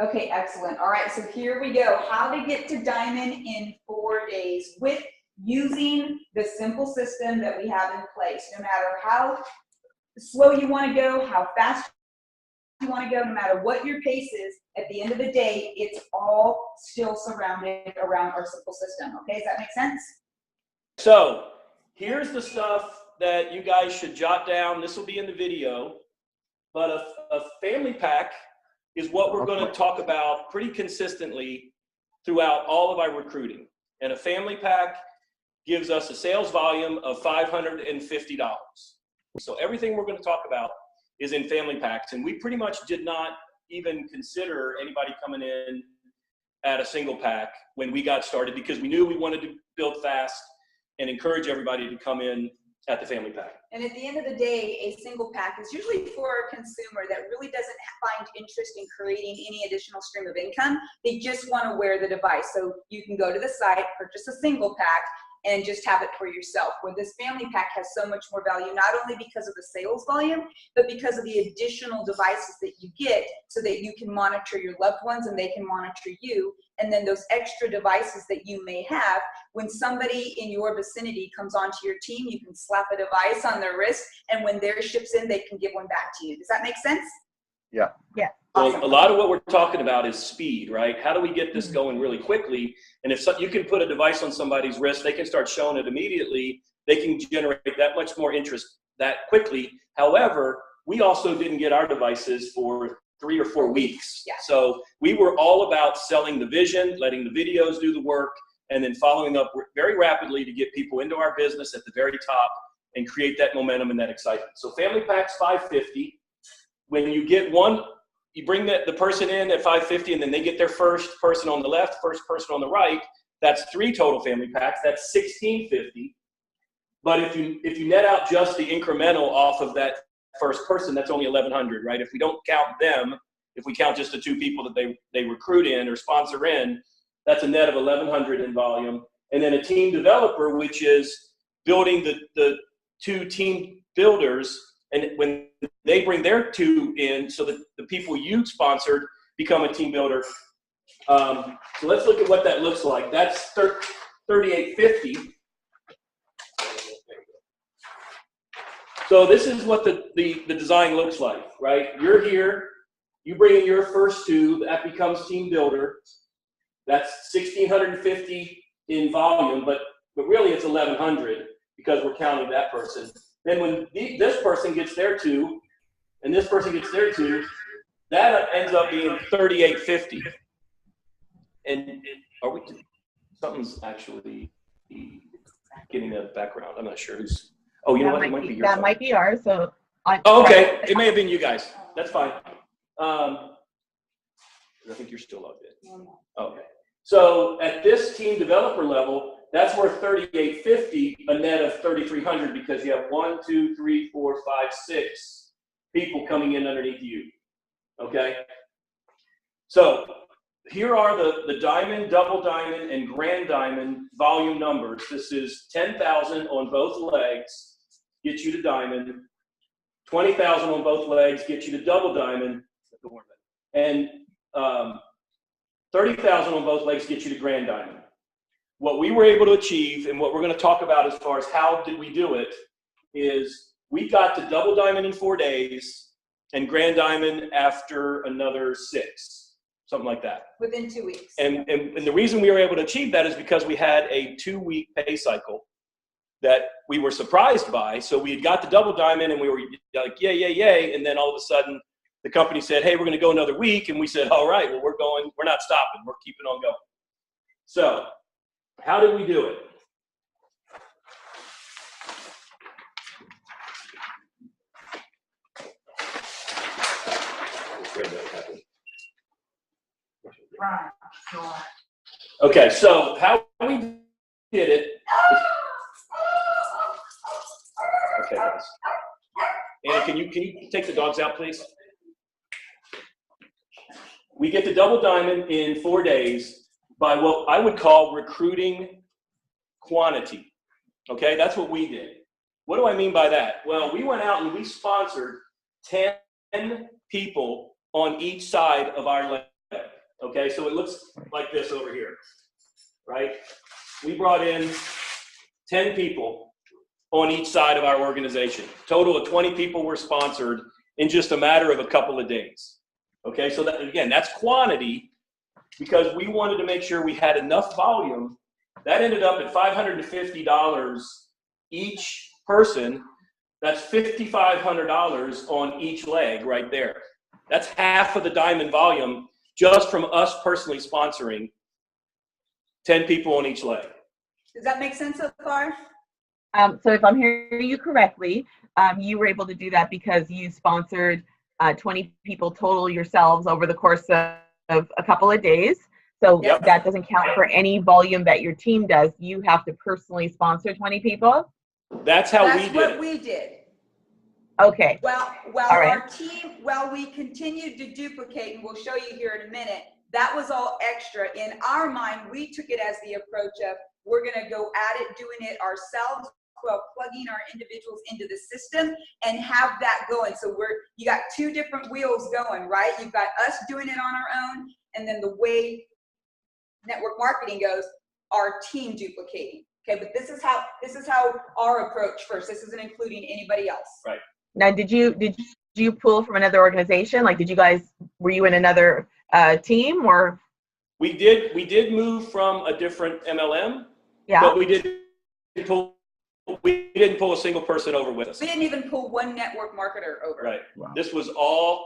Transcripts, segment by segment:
Okay, excellent. All right, so here we go. How to get to diamond in 4 days with using the simple system that we have in place. No matter how slow you want to go, how fast you want to go, no matter what your pace is, at the end of the day, it's all still surrounded around our simple system. Okay, does that make sense? So here's the stuff that you guys should jot down. This will be in the video, but a family pack is what we're going to talk about pretty consistently throughout all of our recruiting. And a family pack gives us a sales volume of $550. So everything we're going to talk about is in family packs. And we pretty much did not even consider anybody coming in at a single pack when we got started, because we knew we wanted to build fast and encourage everybody to come in at the family pack. And at the end of the day, a single pack is usually for a consumer that really doesn't find interest in creating any additional stream of income. They just want to wear the device. So you can go to the site, purchase a single pack, and just have it for yourself. Where this family pack has so much more value, not only because of the sales volume, but because of the additional devices that you get, so that you can monitor your loved ones and they can monitor you. And then those extra devices that you may have, when somebody in your vicinity comes onto your team, you can slap a device on their wrist, and when theirs ships in, they can give one back to you. Does that make sense? Yeah. Yeah. So Awesome. a lot of what we're talking about is speed, right? How do we get this going really quickly? And if you can put a device on somebody's wrist, they can start showing it immediately. They can generate that much more interest that quickly. However, we also didn't get our devices for 3 or 4 weeks. Yeah. So we were all about selling the vision, letting the videos do the work, and then following up very rapidly to get people into our business at the very top and create that momentum and that excitement. So family packs $550. When you get one, you bring the person in at $550, and then they get their first person on the left, first person on the right. That's 3 total family packs. That's $1,650. But if you net out just the incremental off of that first person, that's only $1,100, right? If we don't count them, if we count just the 2 people that they recruit in or sponsor in, that's a net of $1,100 in volume. And then a team developer, which is building the 2 team builders. And when they bring their 2 in, so that the people you sponsored become a team builder. So let's look at what that looks like. That's $3,850. So this is what the design looks like, right? You're here, you bring in your first 2, that becomes team builder. That's $1,650 in volume, but really it's $1,100 because we're counting that person. Then when this person gets their 2, and this person gets their 2, that ends up being $3,850. And something's actually getting a background. I'm not sure who's. Oh, you know what? It might be your phone. That might be ours. So. Oh, okay. It may have been you guys. That's fine. I think you're still logged in. Okay. So at this team developer level, that's worth $3,850, a net of $3,300, because you have 1, 2, 3, 4, 5, 6 people coming in underneath you. Okay. So here are the diamond, double diamond, and grand diamond volume numbers. This is 10,000 on both legs, gets you to diamond. 20,000 on both legs, gets you to double diamond. And 30,000 on both legs gets you to grand diamond. What we were able to achieve, and what we're going to talk about as far as how did we do it, is we got to double diamond in 4 days and grand diamond after another 6, something like that. Within 2 weeks. And the reason we were able to achieve that is because we had a 2-week pay cycle that we were surprised by. So we had got the double diamond and we were like, yay, yay, yay. And then all of a sudden the company said, hey, we're going to go another week. And we said, all right, well, we're not stopping. We're keeping on going. So how did we do it? Okay, so how we did it. Okay, guys. Anna, can you take the dogs out, please? We get the double diamond in 4 days by what I would call recruiting quantity. Okay, that's what we did. What do I mean by that? Well, we went out and we sponsored 10 people on each side of our leg. Okay, so it looks like this over here, right? We brought in 10 people on each side of our organization. Total of 20 people were sponsored in just a matter of a couple of days. Okay, so that, again, that's quantity, because we wanted to make sure we had enough volume. That ended up at $550 each person. That's $5,500 on each leg right there. That's half of the diamond volume just from us personally sponsoring 10 people on each leg. Does that make sense so far? So if I'm hearing you correctly, you were able to do that because you sponsored 20 people total yourselves over the course of a couple of days. So Yep. that doesn't count for any volume that your team does. You have to personally sponsor 20 people? That's how That's we did what it. we did. Okay. Well, All right. our team, while we continued to duplicate, and we'll show you here in a minute, that was all extra. In our mind, we took it as the approach of, we're gonna go at it, doing it ourselves, while plugging our individuals into the system and have that going. So you got two different wheels going, right? You've got us doing it on our own, and then the way network marketing goes, our team duplicating. Okay, but this is how our approach first. This isn't including anybody else. Right. Now, did you pull from another organization? Like, were you in another team, or? We did move from a different MLM, Yeah. but we didn't pull a single person over with us. We didn't even pull one network marketer over. Right. Wow. This was all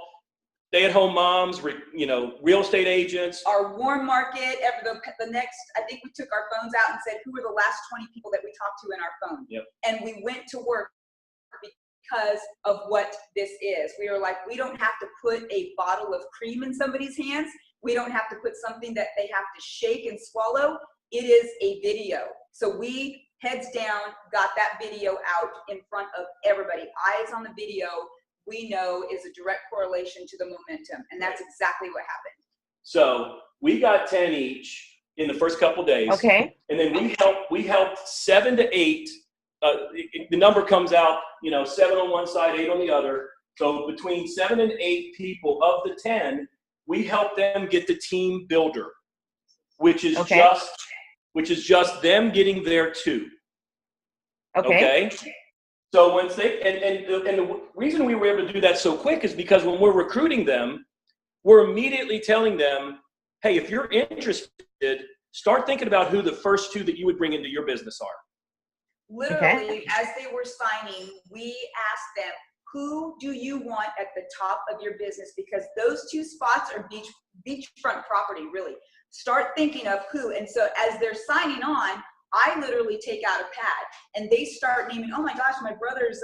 stay-at-home moms, real estate agents. Our warm market, the next, I think we took our phones out and said, who were the last 20 people that we talked to in our phone? Yep. And we went to work because of what this is. We were like, we don't have to put a bottle of cream in somebody's hands. We don't have to put something that they have to shake and swallow. It is a video. So we, heads down, got that video out in front of everybody. Eyes on the video, we know is a direct correlation to the momentum. And that's exactly what happened. So we got 10 each in the first couple days. Okay. And then we helped 7 to 8. The number comes out, 7 on one side, 8 on the other. So between 7 and 8 people of the 10, we helped them get the team builder, which is just them getting there too. Okay. So once they and the reason we were able to do that so quick is because when we're recruiting them, we're immediately telling them, hey, if you're interested, start thinking about who the first 2 that you would bring into your business are. Literally, as they were signing, we asked them, who do you want at the top of your business? Because those 2 spots are beachfront property, really. Start thinking of who. And so as they're signing on, I literally take out a pad and they start naming, oh my gosh, my brother's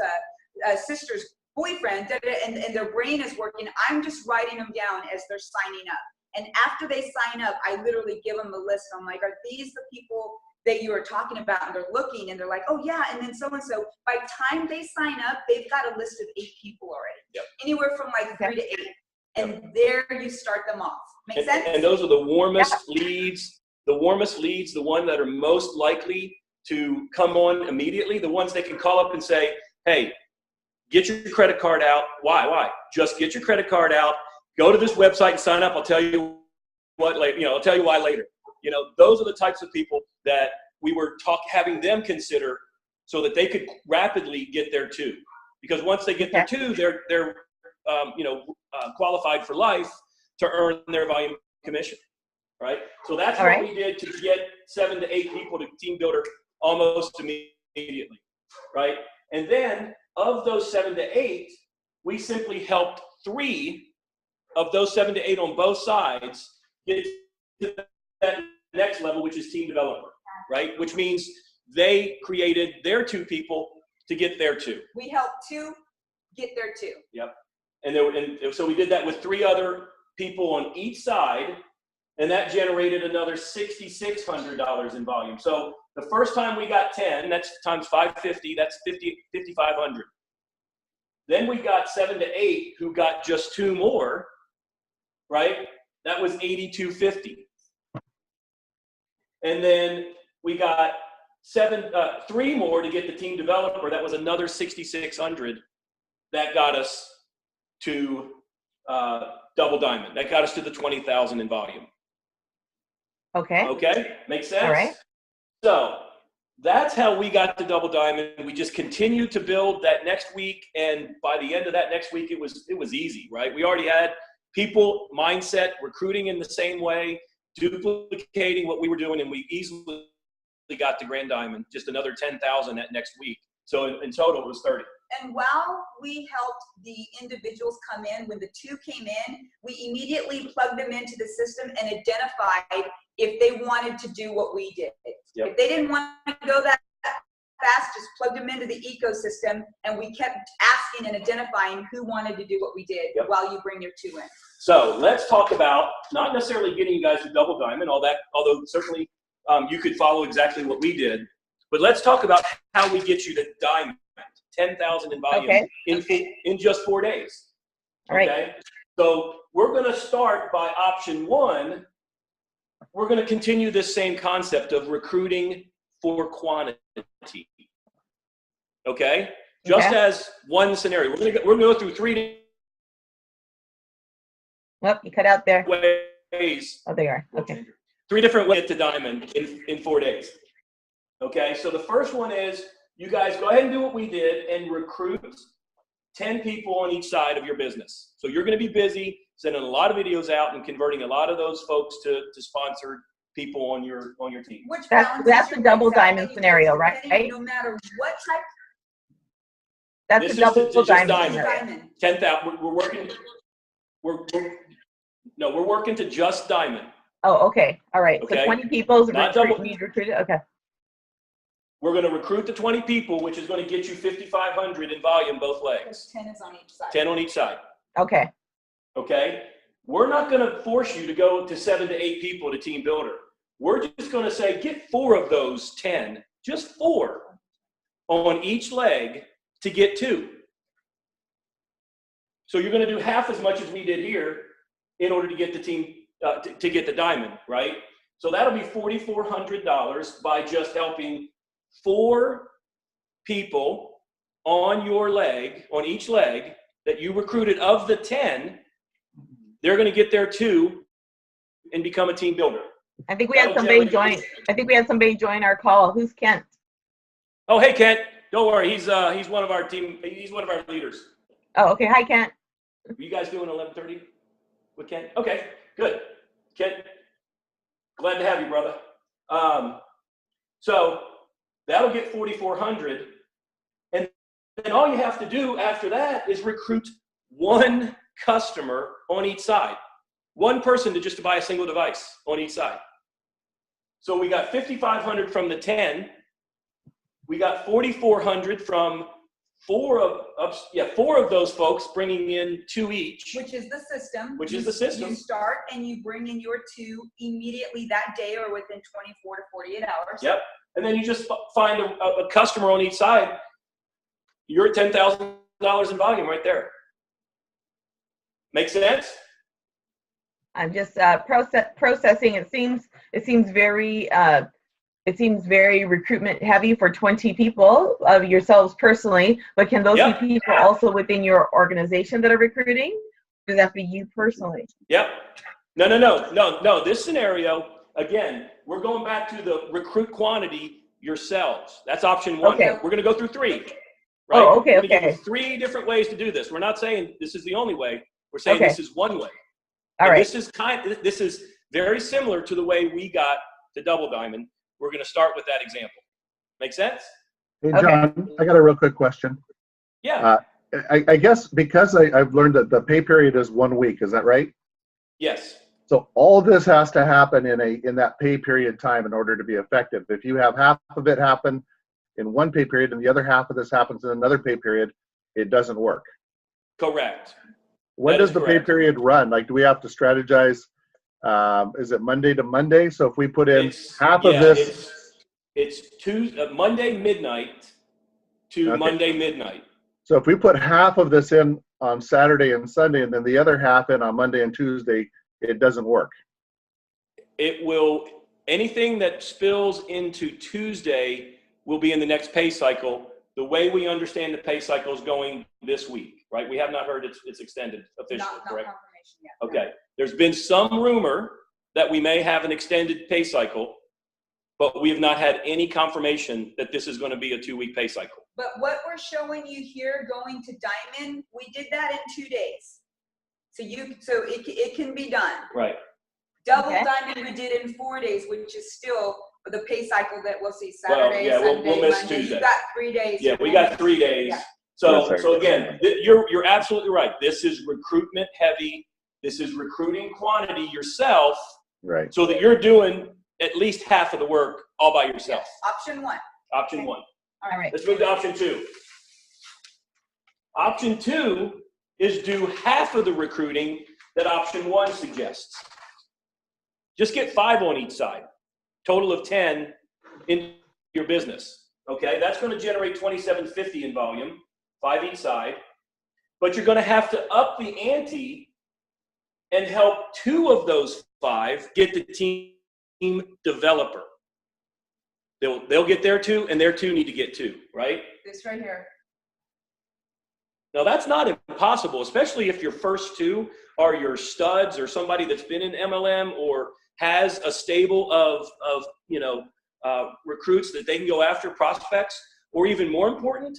sister's boyfriend, and their brain is working. I'm just writing them down as they're signing up. And after they sign up, I literally give them a list. I'm like, are these the people that you are talking about? And they're looking and they're like, oh yeah, and then so-and-so. By the time they sign up, they've got a list of 8 people already. Yep. Anywhere from like 3 to 8. And there you start them off. Make sense? And those are the warmest leads, the ones that are most likely to come on immediately, the ones they can call up and say, hey, get your credit card out. Why? Just get your credit card out, go to this website and sign up. I'll tell you what later, I'll tell you why later. Those are the types of people that we were having them consider so that they could rapidly get there too. Because once they get there too, they're qualified for life to earn their volume commission, right? So that's what we did to get 7 to 8 people to Team Builder almost immediately, right? And then of those 7 to 8, we simply helped 3 of those 7 to 8 on both sides get to that next level, which is Team Developer, right? Which means they created their 2 people to get there too. We helped 2 get there too. Yep. And so we did that with 3 other people on each side, and that generated another $6,600 in volume. So the first time we got 10, that's times 550, that's $5,500. Then we got 7 to 8 who got just 2 more, right? That was $8,250. And then we got 3 more to get the Team Developer. That was another $6,600. That got us to double diamond. That got us to the 20,000 in volume. Okay. Okay, makes sense? All right. So that's how we got to Double Diamond. We just continued to build that next week, and by the end of that next week, it was easy, right? We already had people mindset recruiting in the same way, duplicating what we were doing, and we easily got to Grand Diamond, just another 10,000 that next week. So in total, it was 30. And while we helped the individuals come in, when the 2 came in, we immediately plugged them into the system and identified if they wanted to do what we did. Yep. If they didn't want to go that fast, just plugged them into the ecosystem, and we kept asking and identifying who wanted to do what we did. Yep. While you bring your 2 in. So let's talk about not necessarily getting you guys to Double Diamond, all that, although certainly you could follow exactly what we did. But let's talk about how we get you to Diamond, 10,000 in volume in just 4 days. All right. Okay? So we're going to start by option 1. We're going to continue this same concept of recruiting for quantity. Okay? Just as one scenario. We're going to go through 3 Well, you cut out there. ways. Oh, there you are. Okay. 3 different ways to Diamond in 4 days. Okay, so the first one is you guys go ahead and do what we did and recruit 10 people on each side of your business. So you're going to be busy sending a lot of videos out and converting a lot of those folks to sponsored people on your team. Which That's a Double Diamond scenario, right? No matter what type. That's This a is Double just Diamond Diamond. scenario. 10,000. We're working to just Diamond. Oh, okay. All right. Okay. So 20 people's Not double. recruited. Okay. We're going to recruit the 20 people, which is going to get you 5,500 in volume both legs. 10 is on each side. 10 on each side. Okay. Okay? We're not going to force you to go to 7 to 8 people to Team Builder. We're just going to say get 4 of those 10, just 4 on each leg to get 2. So you're going to do half as much as we did here in order to get the team, to get the Diamond, right? So that'll be $4,400 by just helping 4 people on your leg, on each leg that you recruited. Of the 10, they're going to get their 2 and become a team builder. I think we had somebody join. I think we had somebody join our call. Who's Kent? Oh, hey, Kent. Don't worry. He's one of our team. He's one of our leaders. Oh, okay. Hi, Kent. Are you guys doing 11:30 with Kent? Okay, good. Kent, glad to have you, brother. So that'll get 4,400, and then all you have to do after that is recruit 1 customer on each side, 1 person to buy a single device on each side. So we got 5,500 from the 10. We got 4,400 from 4 of those folks bringing in 2 each. Which is the system. You start and you bring in your 2 immediately that day or within 24 to 48 hours. Yep. And then you just find a customer on each side. You're at $10,000 in volume right there. Make sense? I'm just processing. It seems very recruitment heavy for 20 people of yourselves personally, but can those be people also within your organization that are recruiting? Or does that be you personally? Yep. No. This scenario, again, we're going back to the recruit quantity yourselves. That's option 1. Okay. We're going to go through 3. Right? Oh, okay, We're gonna give okay. you 3 different ways to do this. We're not saying this is the only way. We're saying this is one way. All right. This is very similar to the way we got to Double Diamond. We're going to start with that example. Make sense? Hey, John, I got a real quick question. Yeah. I guess because I've learned that the pay period is 1 week, is that right? Yes. So all this has to happen in that pay period time in order to be effective. If you have half of it happen in one pay period and the other half of this happens in another pay period, it doesn't work. Correct. When That does is the correct. pay period run? Like, do we have to strategize? Is it Monday to Monday? So if we put in half of this. It's Monday midnight to Monday midnight. So if we put half of this in on Saturday and Sunday and then the other half in on Monday and Tuesday, it doesn't work. It will, anything that spills into Tuesday will be in the next pay cycle. The way we understand the pay cycle is going this week, right? We have not heard it's extended officially, Not correct? confirmation yet. Okay. There's been some rumor that we may have an extended pay cycle, but we have not had any confirmation that this is going to be a 2-week pay cycle. But what we're showing you here going to Diamond, we did that in 2 days. So it can be done. Right. Double Okay. Diamond we did in 4 days, which is still the pay cycle that we'll see Saturday, Well, yeah, Sunday, we'll miss Monday. Tuesday. You got 3 days. Yeah, we got 3 days. Yeah. So again, you're absolutely right. This is recruitment heavy. This is recruiting quantity yourself, Right. so that you're doing at least half of the work all by yourself. Option one. Option one. All right. Let's move to option two. Option two is do half of the recruiting that option one suggests. Just get 5 on each side. Total of 10 in your business. Okay, that's going to generate $27.50 in volume, 5 each side. But you're going to have to up the ante and help 2 of those 5 get the team developer. They'll get their 2, and their 2 need to get 2, right? This right here. Now that's not impossible, especially if your first 2 are your studs or somebody that's been in MLM or has a stable of recruits that they can go after, prospects, or even more important,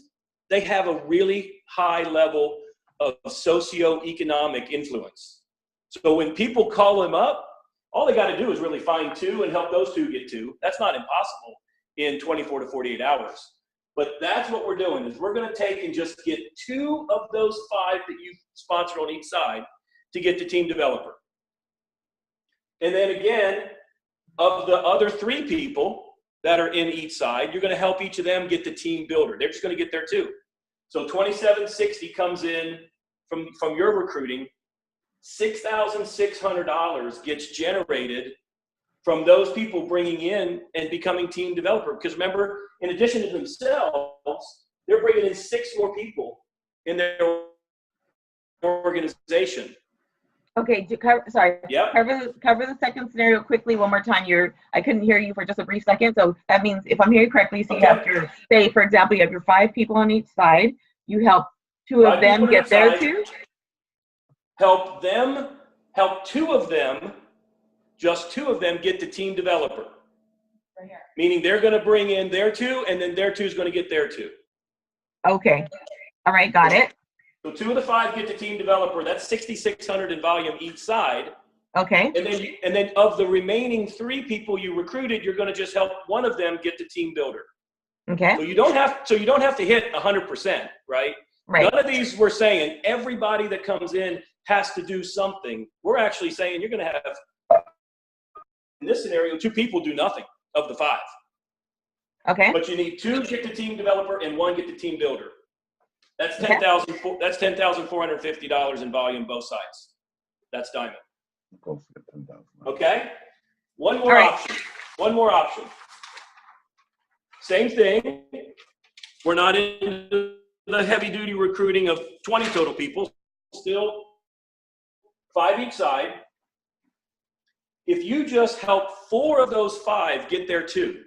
they have a really high level of socioeconomic influence. So when people call them up, all they got to do is really find 2 and help those 2 get 2. That's not impossible in 24 to 48 hours. But that's what we're doing, is we're going to take and just get 2 of those 5 that you sponsored on each side to get the team developer. And then again, of the other 3 people that are in each side, you're going to help each of them get the team builder. They're just going to get their 2. So $27.60 comes in from your recruiting. $6,600 gets generated from those people bringing in and becoming team developer. Because remember, in addition to themselves, they're bringing in 6 more people in their organization. Okay, Yep. cover the second scenario quickly one more time. I couldn't hear you for just a brief second. So that means, if I'm hearing correctly, so you have your, say, for example, you have your 5 people on each side. You help 2 of them get their 2. Help 2 of them, just 2 of them get the team developer. Right here. Meaning they're going to bring in their 2, and then their 2 is going to get their 2. Okay. All right, got it. So 2 of the 5 get the team developer. That's $6,600 in volume each side. Okay. And then of the remaining 3 people you recruited, you're going to just help 1 of them get the team builder. Okay. So you don't have to hit 100%, right? Right. None of these we're saying everybody that comes in has to do something. We're actually saying you're going to have, in this scenario, 2 people do nothing of the 5. Okay. But you need 2 get the team developer and 1 get the team builder. That's $10,000. That's $10,450 in volume both sides. That's Diamond. Okay. One more option. One more option. Same thing. We're not in the heavy duty recruiting of 20 total people. Still 5 each side. If you just help 4 of those 5 get their 2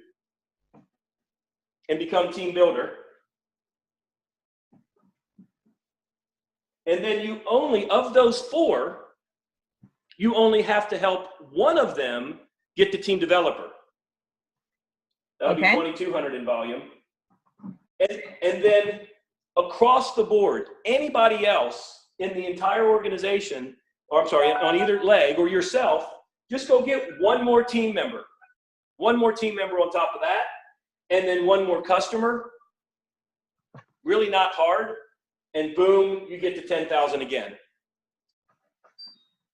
and become team builder, and then you only, of those 4, you only have to help 1 of them get the team developer. That would be $2,200 in volume. And then across the board, anybody else in the entire organization, or I'm sorry, on either leg or yourself, just go get 1 more team member. 1 more team member on top of that, and then 1 more customer. Really not hard. And boom, you get to 10,000 again.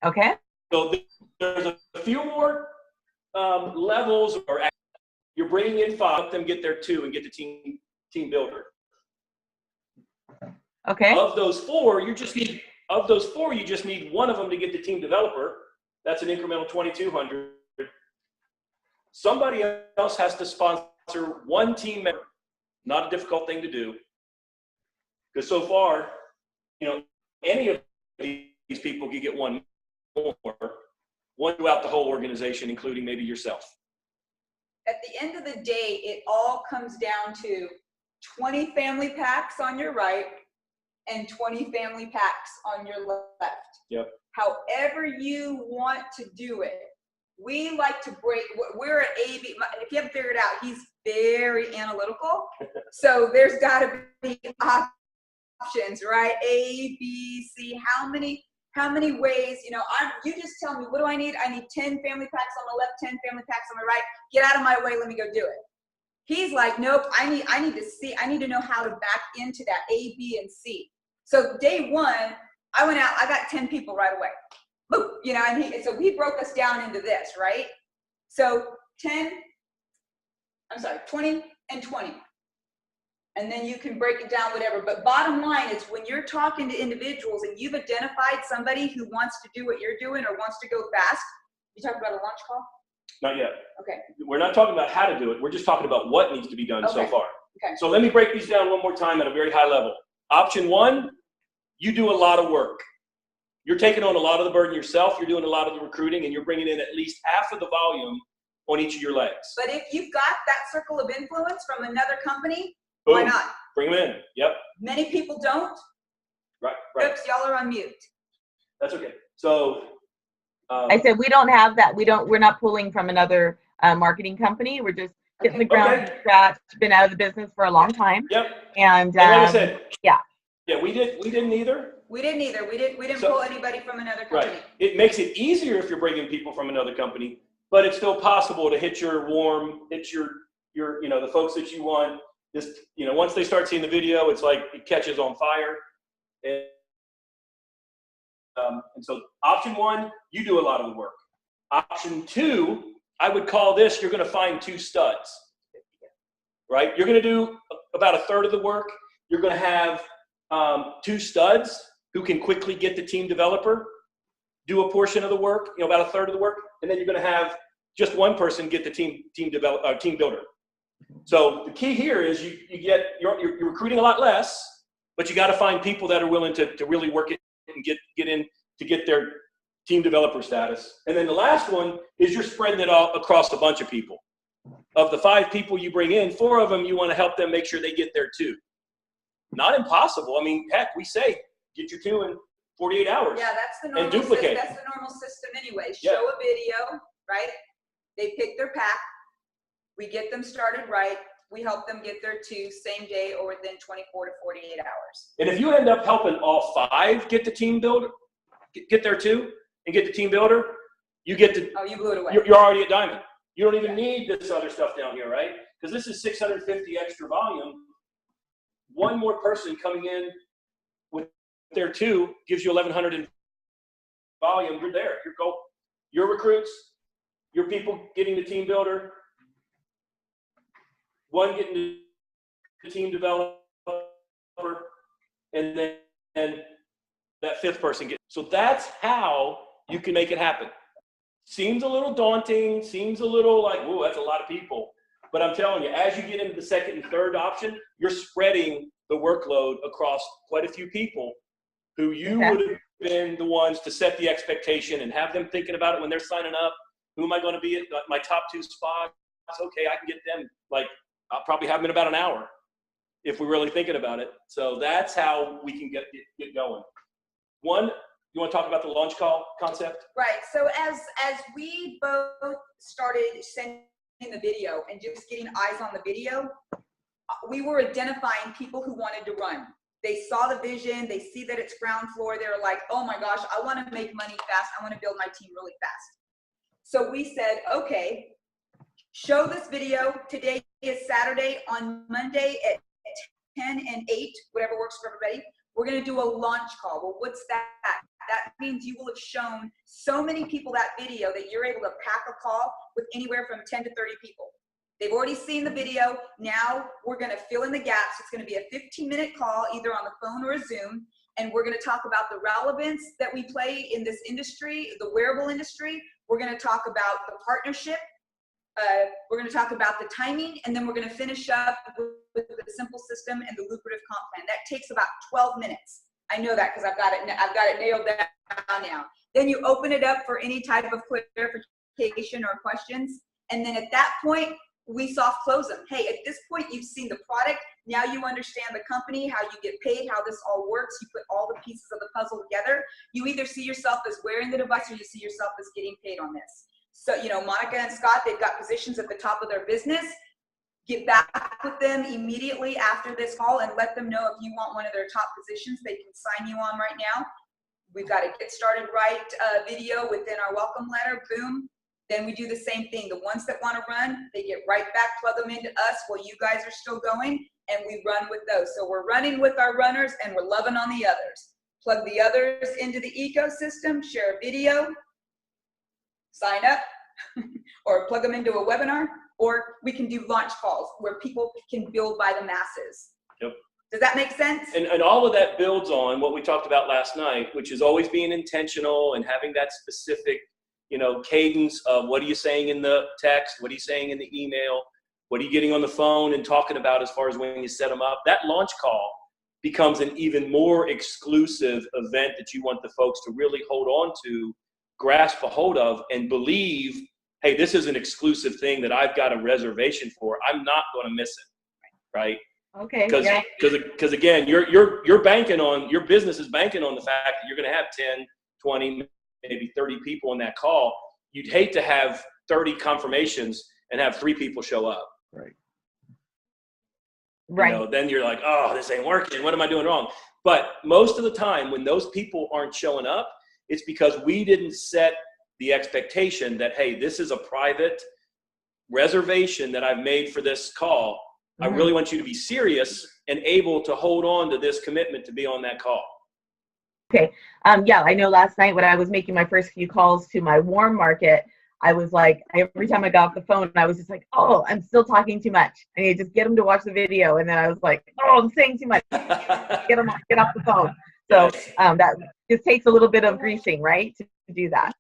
Okay. So there's a few more levels, or you're bringing in 5, help them get their 2 and get the team builder. Okay. Of those 4, you just need 1 of them to get the team developer. That's an incremental $2,200. Somebody else has to sponsor 1 team member. Not a difficult thing to do. Because so far, any of these people can get 1 more, 1 throughout the whole organization, including maybe yourself. At the end of the day, it all comes down to 20 family packs on your right and 20 family packs on your left. Yep. However you want to do it, we like to break, we're an A-B, if you haven't figured it out, he's very analytical. So there's gotta be options, right? A, B, C, how many ways, you know, you just tell me, what do I need? I need 10 family packs on the left, 10 family packs on the right. Get out of my way, let me go do it. He's like, nope, I need to see, I need to know how to back into that A, B, and C. So day one, I went out, I got 10 people right away. Boop, you know, and so he broke us down into this, right? So 20 and 20. And then you can break it down, whatever. But bottom line is when you're talking to individuals and you've identified somebody who wants to do what you're doing or wants to go fast, you talk about a launch call? Not yet. Okay. We're not talking about how to do it. We're just talking about what needs to be done so Okay. far. Okay. So let me break these down one more time at a very high level. Option one, you do a lot of work. You're taking on a lot of the burden yourself. You're doing a lot of the recruiting, and you're bringing in at least half of the volume on each of your legs. But if you've got that circle of influence from another company, why Boom. not? Bring them in. Yep. Many people don't. Right. Right. Oops, y'all are on mute. That's okay. So I said, we don't have that. We're not pulling from another marketing company. We're just hitting the ground from scratch, been out of the business for a long time. Yep. And like I said, yeah. Yeah, we didn't either. We didn't either. We didn't So- pull anybody from another company. Right. It makes it easier if you're bringing people from another company, but it's still possible to hit your you know, the folks that you want. Just, you know, once they start seeing the video, it's like it catches on fire. And so option one, you do a lot of the work. Option two, I would call this, you're going to find two studs, right? You're going to do about a third of the work. You're going to have two studs who can quickly get the team developer, do a portion of the work, you know, about a third of the work, and then you're going to have just one person get the team builder. So the key here is you're recruiting a lot less, but you got to find people that are willing to really work it and get in to get their team developer status. And then the last one is you're spreading it all across a bunch of people. Of the 5 people you bring in, 4 of them you want to help them make sure they get there too. Not impossible. I mean, heck, we say get your 2 in 48 hours. Yeah, that's the normal duplicate. That's the normal system anyway. Yeah. Show a video, right? They pick their pack. We get them started right. We help them get their 2 same day or within 24 to 48 hours. And if you end up helping all 5 get the team builder, get there too, and get the team builder, you get to. Oh, you blew it away. You're already at diamond. You don't even need this other stuff down here, right? Because this is 650 extra volume. One more person coming in with their 2 gives you 1,100 in volume. You're there. Your goal, your recruits, your people getting the team builder, one getting the team developer, and then that 5th person gets. So that's how you can make it happen. Seems a little daunting, seems a little like, whoa, that's a lot of people. But I'm telling you, as you get into the 2nd and 3rd option, you're spreading the workload across quite a few people who you would have been the ones to set the expectation and have them thinking about it when they're signing up. Who am I going to be at my top 2 spots? Okay, I can get them. Like, I'll probably have them in about an hour if we're really thinking about it. So that's how we can get going. One, you want to talk about the launch call concept? Right. So as we both started sending the video and just getting eyes on the video, we were identifying people who wanted to run. They saw the vision. They see that it's ground floor. They're like, oh my gosh, I want to make money fast. I want to build my team really fast. So we said, okay, show this video. Today is Saturday. On Monday at 10 and 8, whatever works for everybody, we're going to do a launch call. Well, what's that? That means you will have shown so many people that video that you're able to pack a call with anywhere from 10 to 30 people. They've already seen the video. Now we're going to fill in the gaps. It's going to be a 15-minute call, either on the phone or a Zoom. And we're going to talk about the relevance that we play in this industry, the wearable industry. We're going to talk about the partnership. We're going to talk about the timing, and then we're going to finish up with the simple system and the lucrative comp plan. That takes about 12 minutes. I know that because I've got it nailed down now. Then you open it up for any type of clarification or questions, and then at that point, we soft close them. Hey, at this point, you've seen the product. Now you understand the company, how you get paid, how this all works. You put all the pieces of the puzzle together. You either see yourself as wearing the device or you see yourself as getting paid on this. So, you know, Monica and Scott, they've got positions at the top of their business. Get back with them immediately after this call and let them know if you want one of their top positions they can sign you on right now. We've got a Get Started Right video within our welcome letter. Boom. Then we do the same thing. The ones that want to run, they get right back, plug them into us while you guys are still going, and we run with those. So we're running with our runners and we're loving on the others. Plug the others into the ecosystem, share a video, sign up, or plug them into a webinar, or we can do launch calls where people can build by the masses. Yep. Does that make sense? And all of that builds on what we talked about last night, which is always being intentional and having that specific, you know, cadence of what are you saying in the text, what are you saying in the email, what are you getting on the phone and talking about as far as when you set them up. That launch call becomes an even more exclusive event that you want the folks to really hold on to, grasp a hold of, and believe, hey, this is an exclusive thing that I've got a reservation for. I'm not going to miss it, right? Okay. Because again, you're banking on, your business is banking on the fact that you're going to have 10, 20, maybe 30 people on that call. You'd hate to have 30 confirmations and have 3 people show up. Right. Right. You know, then you're like, oh, this ain't working. What am I doing wrong? But most of the time when those people aren't showing up, it's because we didn't set the expectation that, hey, this is a private reservation that I've made for this call. I really want you to be serious and able to hold on to this commitment to be on that call. Okay. Yeah, I know last night when I was making my first few calls to my warm market, I was like, every time I got off the phone, I was just like, oh, I'm still talking too much. I need to just get them to watch the video. And then I was like, oh, I'm saying too much. Get off the phone. So that just takes a little bit of greasing, right, to do that.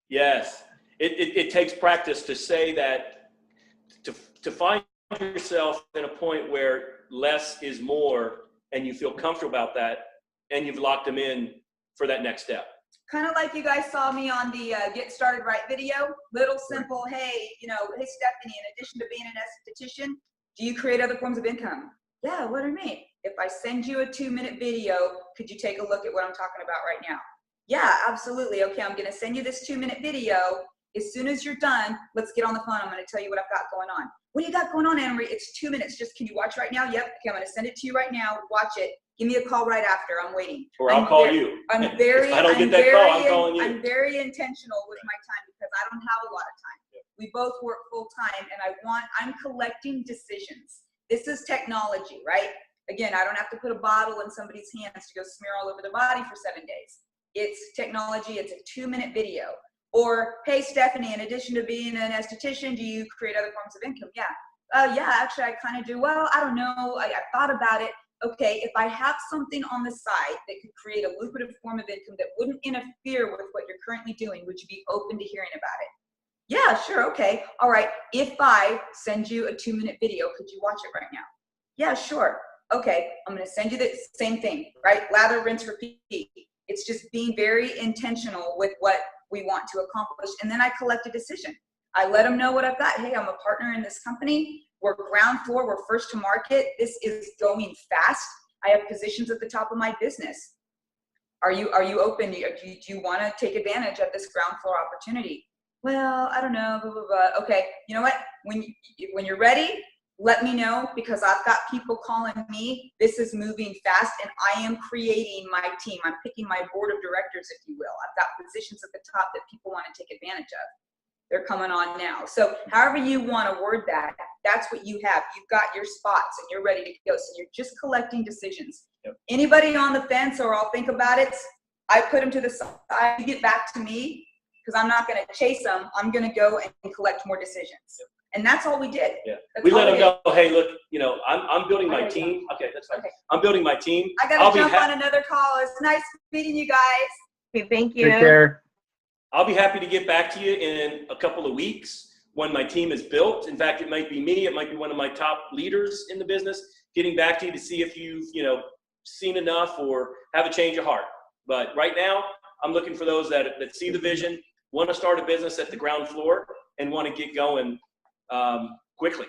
Yes. It takes practice to say that, to find yourself in a point where less is more and you feel comfortable about that and you've locked them in for that next step. Kind of like you guys saw me on the Get Started Right video. Little simple, hey, you know, hey Stephanie, in addition to being an esthetician, do you create other forms of income? Yeah, what do you mean? If I send you a 2-minute video, could you take a look at what I'm talking about right now? Yeah, absolutely. Okay, I'm gonna send you this 2-minute video. As soon as you're done, let's get on the phone. I'm gonna tell you what I've got going on. What do you got going on, Anna Marie? It's 2 minutes. Just, can you watch right now? Yep. Okay, I'm gonna send it to you right now. Watch it. Give me a call right after. I'm waiting. Or I'll call you. I'm very, if I don't get that call, I'm calling you. I'm very intentional with my time because I don't have a lot of time. Yeah. We both work full time and I'm collecting decisions. This is technology, right? Again, I don't have to put a bottle in somebody's hands to go smear all over their body for 7 days. It's technology. It's a 2-minute video. Or, hey, Stephanie, in addition to being an esthetician, do you create other forms of income? Yeah. Yeah, actually, I kind of do. Well, I don't know. I thought about it. Okay, if I have something on the side that could create a lucrative form of income that wouldn't interfere with what you're currently doing, would you be open to hearing about it? Yeah, sure, okay. All right, if I send you a 2-minute video, could you watch it right now? Yeah, sure. Okay, I'm gonna send you the same thing, right? Lather, rinse, repeat. It's just being very intentional with what we want to accomplish. And then I collect a decision. I let them know what I've got. Hey, I'm a partner in this company. We're ground floor, we're first to market. This is going fast. I have positions at the top of my business. Are you open? Do you want to take advantage of this ground floor opportunity? Well, I don't know, blah, blah, blah. Okay, you know what? When you're ready, let me know, because I've got people calling me. This is moving fast and I am creating my team. I'm picking my board of directors, if you will. I've got positions at the top that people want to take advantage of. They're coming on now. So however you want to word that, that's what you have. You've got your spots and you're ready to go. So you're just collecting decisions. Yep. Anybody on the fence or I'll think about it, I put them to the side. You get back to me, because I'm not going to chase them. I'm going to go and collect more decisions. Yep. And that's all we did. Yeah. That's we let them know, hey, look, you know, I'm building my team. Okay, that's fine. Okay. I'm building my team. I got to jump on another call. It's nice meeting you guys. Okay, thank you. Take care. I'll be happy to get back to you in a couple of weeks when my team is built. In fact, it might be me. It might be one of my top leaders in the business getting back to you to see if you've, you know, seen enough or have a change of heart. But right now, I'm looking for those that see the vision, want to start a business at the ground floor, and want to get going quickly.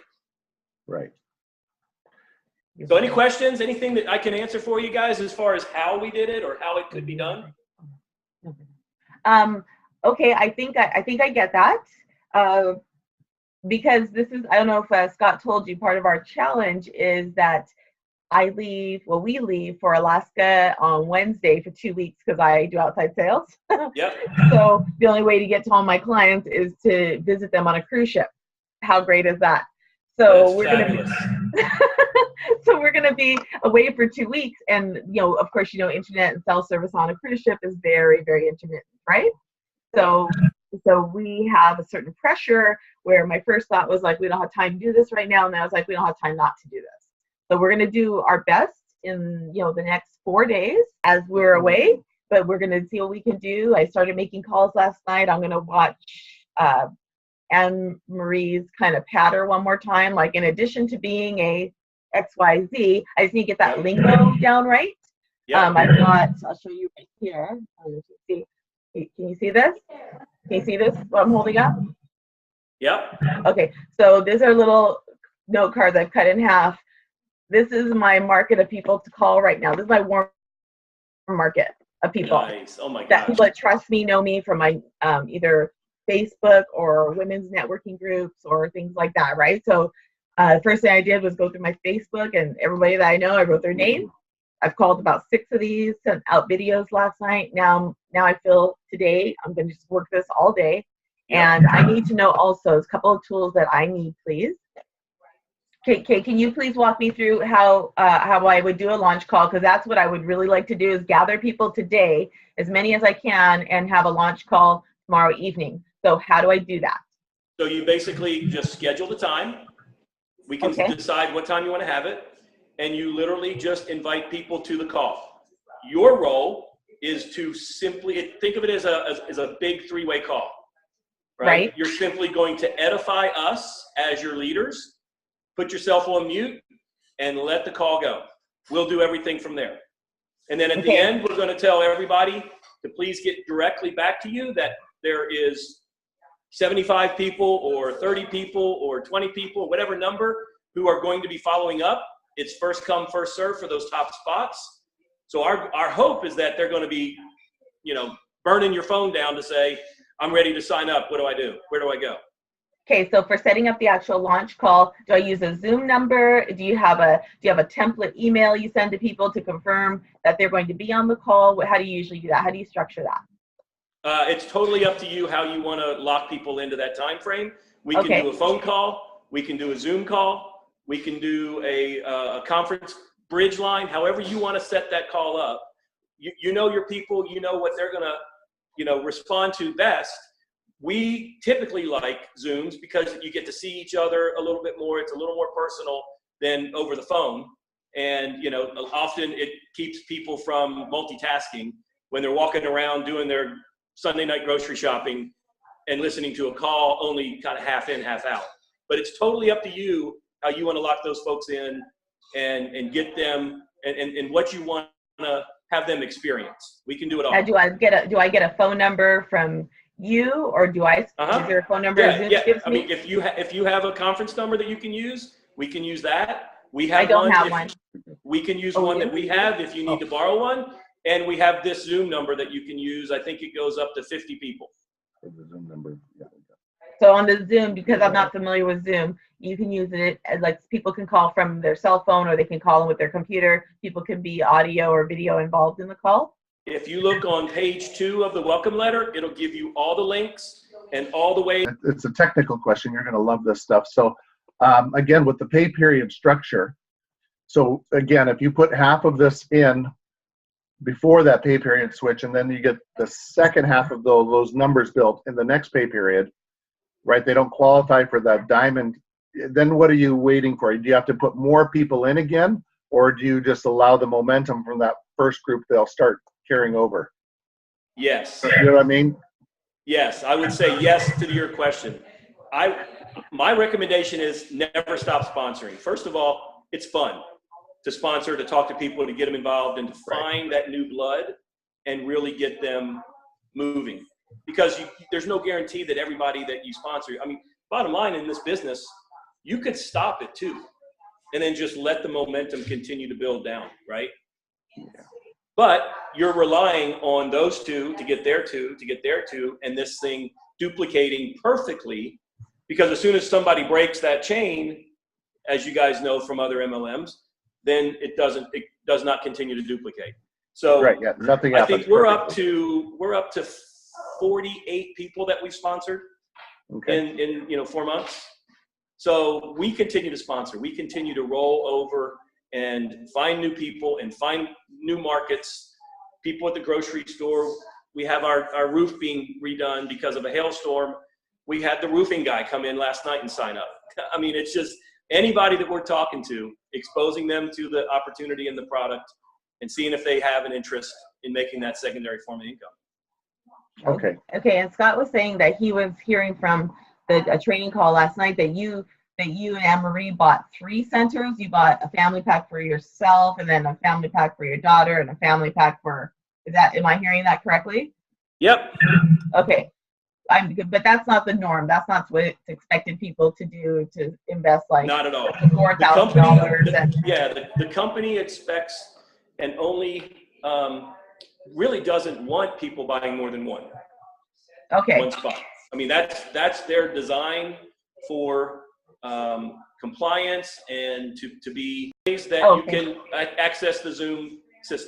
Right. So any questions, anything that I can answer for you guys as far as how we did it or how it could be done? Okay, I think I get that. Because this is, I don't know if Scott told you, part of our challenge is that we leave for Alaska on Wednesday for 2 weeks because I do outside sales. Yep. So the only way to get to all my clients is to visit them on a cruise ship. How great is that? So we're going to be away for 2 weeks, and of course, internet and cell service on a cruise ship is very, very intermittent, right? So we have a certain pressure where my first thought was like, we don't have time to do this right now, and I was like, we don't have time not to do this. So we're going to do our best in the next 4 days as we're away, but we're going to see what we can do. I started making calls last night. I'm going to watch Anne Marie's kind of patter one more time. Like, in addition to being a XYZ, I just need to get that lingo down right. Yep. I'll show you right here. Can you see this? Can you see this? What I'm holding up? Yep. Okay, so these are little note cards I've cut in half. This is my market of people to call right now. This is my warm market of people. Nice. Oh my gosh. That people that trust me, know me from my either Facebook or women's networking groups or things like that, right? So first thing I did was go through my Facebook, and everybody that I know, I wrote their name. I've called about 6 of these, sent out videos last night. Now I feel today I'm going to just work this all day. And I need to know also a couple of tools that I need, please. Okay, can you please walk me through how I would do a launch call? Because that's what I would really like to do, is gather people today, as many as I can, and have a launch call tomorrow evening. So how do I do that? So you basically just schedule the time. We can decide what time you want to have it. And you literally just invite people to the call. Your role is to simply think of it as a big 3-way call, right? You're simply going to edify us as your leaders, put yourself on mute, and let the call go. We'll do everything from there. And then at the end, we're going to tell everybody to please get directly back to you that there is 75 people or 30 people or 20 people, whatever number, who are going to be following up. It's first come, first serve for those top spots. So our hope is that they're going to be, burning your phone down to say, I'm ready to sign up. What do I do? Where do I go? Okay, so for setting up the actual launch call, do I use a Zoom number? Do you have a template email you send to people to confirm that they're going to be on the call? How do you usually do that? How do you structure that? It's totally up to you how you want to lock people into that time frame. We can do a phone call. We can do a Zoom call. We can do a conference bridge line, however you want to set that call up. You know your people, you know what they're going to, respond to best. We typically like Zooms because you get to see each other a little bit more. It's a little more personal than over the phone. And, often it keeps people from multitasking when they're walking around doing their Sunday night grocery shopping and listening to a call only kind of half in, half out. But it's totally up to you how you want to lock those folks in and get them and what you want to have them experience. We can do it all. Do I get a phone number from you, or do I? Is there a phone number? Yeah. I mean, if you have a conference number that you can use, we can use that. We have I don't have one. We can use one that we have if you need to borrow one, and we have this Zoom number that you can use. I think it goes up to 50 people. The Zoom number. Yeah. So on the Zoom, because I'm not familiar with Zoom, you can use it as people can call from their cell phone, or they can call in with their computer. People can be audio or video involved in the call. If you look on page 2 of the welcome letter, it'll give you all the links and all the ways. It's a technical question. You're going to love this stuff. So again, with the pay period structure, so again, if you put half of this in before that pay period switch, and then you get the second half of those numbers built in the next pay period, right? They don't qualify for that diamond. Then what are you waiting for? Do you have to put more people in again, or do you just allow the momentum from that first group? They'll start carrying over. Yes. You know what I mean? Yes, I would say yes to your question. My recommendation is never stop sponsoring. First of all, it's fun to sponsor, to talk to people, to get them involved, and to find that new blood and really get them moving. Because there's no guarantee that everybody that you sponsor, I mean, bottom line in this business, you could stop it too, and then just let the momentum continue to build down, right? Yeah. But you're relying on those two to get their two, to get their two, and this thing duplicating perfectly, because as soon as somebody breaks that chain, as you guys know from other MLMs, then it does not continue to duplicate. So Right, yeah, nothing I happens think we're up perfectly. to 48 people that we've sponsored Okay. in 4 months. So we continue to sponsor. We continue to roll over and find new people and find new markets. People at the grocery store. We have our roof being redone because of a hailstorm. We had the roofing guy come in last night and sign up. I mean, it's just anybody that we're talking to, exposing them to the opportunity and the product and seeing if they have an interest in making that secondary form of income. Okay. Okay, and Scott was saying that he was hearing from a training call last night that you and Anne-Marie bought 3 centers. You bought a family pack for yourself, and then a family pack for your daughter, and a family pack for, am I hearing that correctly? Yep. Okay. But that's not the norm. That's not what it's expected people to do, to invest like Not at all. $4,000. The company expects and only really doesn't want people buying more than one Okay. spot. I mean, that's their design for compliance and to be ways that you can access the Zoom system.